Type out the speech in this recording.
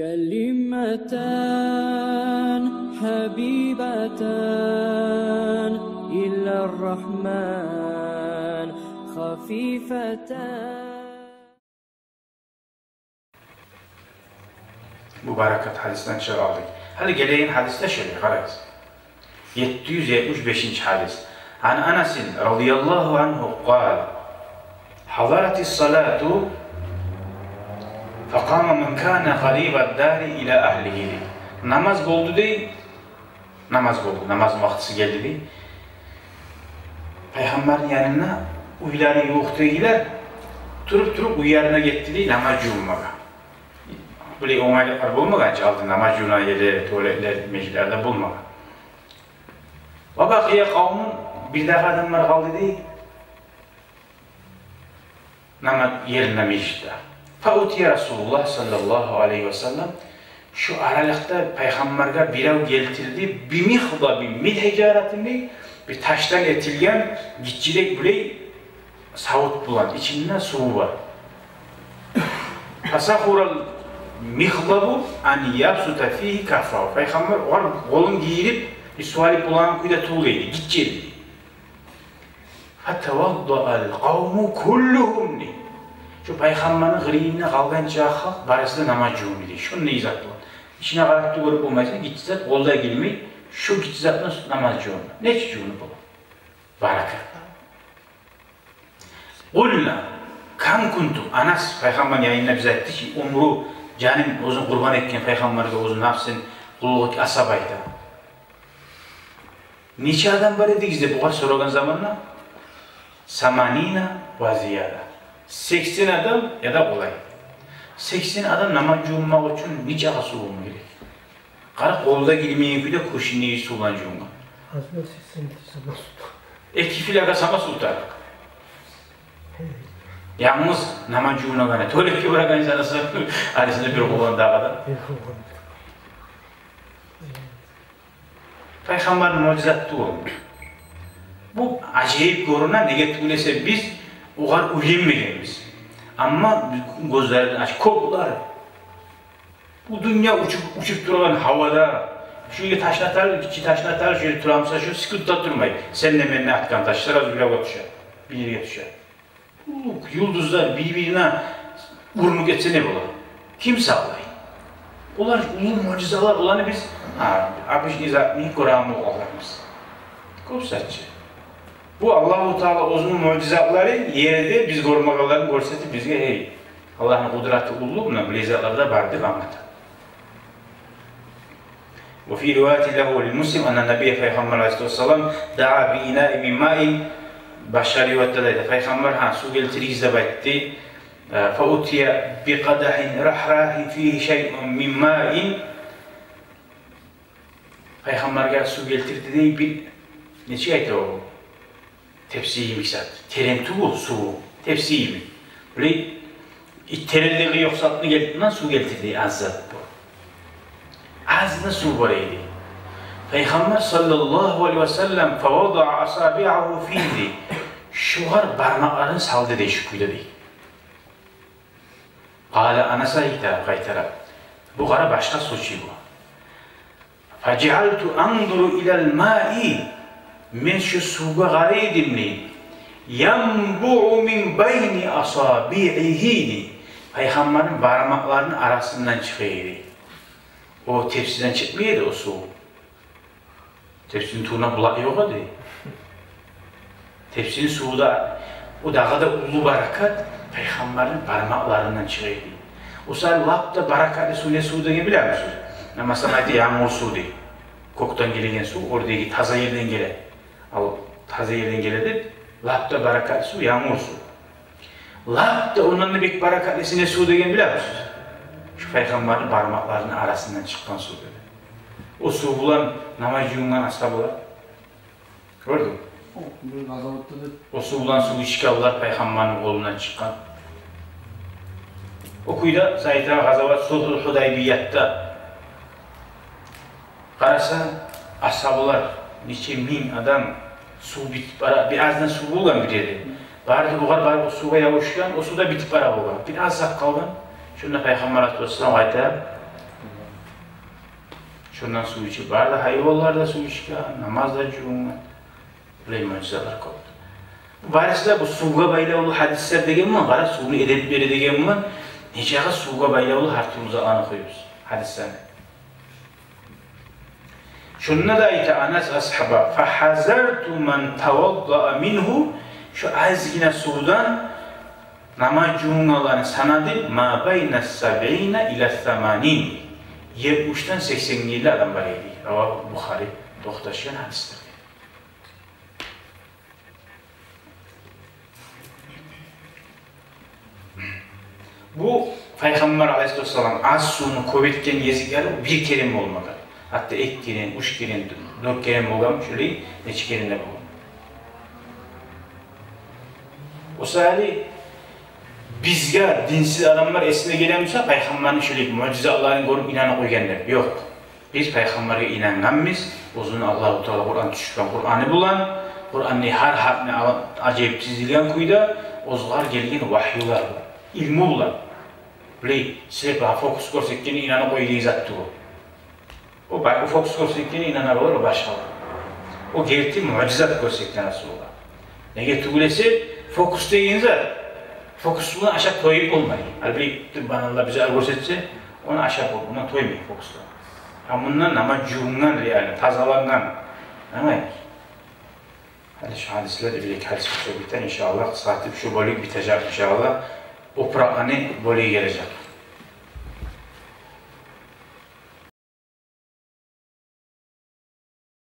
كلمتان حبيبتان إلى الرحمن خفيفتان. Mübareket hadisten şöyle aldık. Hadi geleyin hadiste şöyle kardeş. 775. hadis. An Anasin radıyallahu anhu قال حضرت الصلاة فقام من كان قريب الدار إلى أهله. Namaz oldu değil. Namaz oldu. Namaz vakti geldi değil. Peygamberin yanına uyları yoxdaydılar. Durup uyarına gitti değil namaz cummağa. Böyle onaylıklar bulmadan çaldı namaz cummağa yerleri, tuvaletler, meclislerde bulmadan. Ve bakiye kavmin bir daha adamlar kaldı değil. Namaz yerine meclisde. Fautiye Resulullah sallallahu aleyhi ve sellem şu aralıkta Peygamber'e birav getirdi. Bir mihda bir milhicaretini bir taştan etilgen gitçilik bile savut bulan içinden su var. Fasahural mihlabu an yapsuta fihi kafra. Peygamber kolun giyirip bir suali bulan kuyda tuğlaydı, gitçiydi. Fatavadda'al kavmu kulluhum. Şu Peygamber'in gıriyine kalgan çağı barası da namaz cumhuriydi. Şunu ne izah bulan. İçine karakter görüp olmayasın, gitçizat kolda girmeyi, şu gitçizatla namaz cumhuriydi. Ne cumhuriydi bu? Barakat. Kulna kan kuntum Anas Peygamber yayınına bize etti ki umru canım uzun kurban etken Peygamber'e uzun nafsın kulluk asabaydı. Niçe adam var edik işte bu kadar sorulan zamanla? Samanina ve ziyada. 80 adam ya da olay. 80 adam namaz cummak için niçe su olma gerek? Karak kolda girmeyen kuyda kurşinliği su olan cumma. Hazır 80 sabah sultan. Ekifilaka sama sultan. Yalnız namaz cumhuna gane. Tuvalet bırakan insana sığınır. Arasında bir oğlan dağıdan. Peygamber'in mucizattı olmuş. Bu acayip görünen negatiflese biz o kadar uyanmayacağız. Ama gözlerini aç, kokular. Bu dünya uçup duran havada, şu taşlatar, iki taşlatar, şöyle turamsa şu sıkıntıda durmayın. Sen de benimle atkan taşlar az bile batışar, bir yere düşer. Yıldızlar birbirine vurmak etse ne bular? Kim sağlayın? Onlar ulu mucizeler olanı biz abis nizatını Kur'an'ı olarımız. Kopsatçı. Bu Allah-u Teala uzun mucizeleri yerde biz görmeklerini gösterdi bizge hey. Allah'ın kudreti ulluğuna bu lezzetlarda vardır anlatır. Ve fi rivayeti lehu lil-Muslim enne Nebiye Peygamber Aleyhisselam da'a bi ina'i min ma'in başka rivayetlerde Peygamber su getirizde baytti. Fautiye bi qadahin rahrahin fihi şey'un min ma'in. Peygamber'e su getirdi diye bir neçe ayet o? Tepsiyi misal. Terentuğu su, tepsiyi mi? Böyle terelliği yoksatını geldiğinden su getirdi azzat bu. Ağzında su var idi. Peygamber sallallahu aleyhi ve sellem fevada'a asabi'ahu fihi. Şuar parmaklarını saldı diye şüküyle değil. Kâle Anas'a hitap kaytara. Bu kara başka suçu bu. Fecealtu anduru ilal ma'i. Men şu suga gareydim yanbu'u min bayni asabi'ihi. Peygamberin parmaklarının arasından çıkıyordu. O tepsiden çıkmıyordu o su. Tepsinin tuğuna bulak yok idi. Tepsinin suyu da o dağa da ulu barakat Peygamberin parmaklarından çıkıyordu. O zaman lap da barakatlı su ne su diye bilir misiniz? Mesela yağmur su değil. Koktan gelen su oradaki taze yerden gelen. Taze yerden gelen lap da barakatlı su yağmur su. Lap da onun bir barakatlısı ne su diye bilir misiniz? Şu Peygamberin parmaklarının arasından çıkan su böyle. O su bulan namaz yumgan ashablar. Gördün mü? O su bulan su işgallar Peygamberin kolundan çıkan. O kuyuda Sayyidina Gazavat Sulhul Hudaybiyat'ta karasa ashablar niçe min adam su bitip ara birazdan su bulgan bir yerde. Bari bu kadar o suya yavuşkan o suda bitip ara bulgan. Biraz zak kalgan. Şunda Peygamber Aleyhisselam ayette Şundan su içip, barda hayvanlar da su içken, namaz da cüğünler. Böyle mucizeler koptu. Varisler bu suga baylaulu hadisler degen mi? Qara sunu edep beri degen mi? Neçaga suga baylaulu hartımıza anıqıyız hadislerine. Şununla da ayta Anas ashaba fahazartu man tawadda'a minhu şu azgina sudan namaz cüğünlerine sanadı ma bayna 70 ila 80 70'ten 80'li adam var idi. Rava Bukhari toxtaşyan hadisler. Bu Peygamber Aleyhisselam az suyunu kovetken yezikleri bir kelime olmadı. Hatta ek kelime, üç kelime, dört kelime olgan şöyle neçe kelime olgan. O sahili bizga dinsiz adamlar esine gelemse Peygamber'in şöyle mucize Allah'ın görüp inanı koyganlar. Yok. Biz Peygamber'e inanganmiz. Uzun Allah-u Teala Kur'an düşürken Kur'an'ı bulan, Kur'an'ın her harfine acayip çizilgen kuyda, ozlar gelgen vahyular var. İlmi bulan. Biley, size fokus görsekkeni inanı koyduğu zattı o. O fokus görsekkeni inanı olur, o başka olur. O gerti mucizat görsekken nasıl olur. Ne getirgülesi, fokus deyin zat. Fokusunu aşağı toyup olmayı. Halbuki bana Allah bize gösterse, onu aşağı koyup, ona toymayın fokusla. Bundan ama cüğünden yani, tazalangan. Anlayın. Hadi şu hadisler de bilek hadis biten inşallah. Saatlik şu bölük bitecek inşallah. O Kur'an'ı böyle gelecek.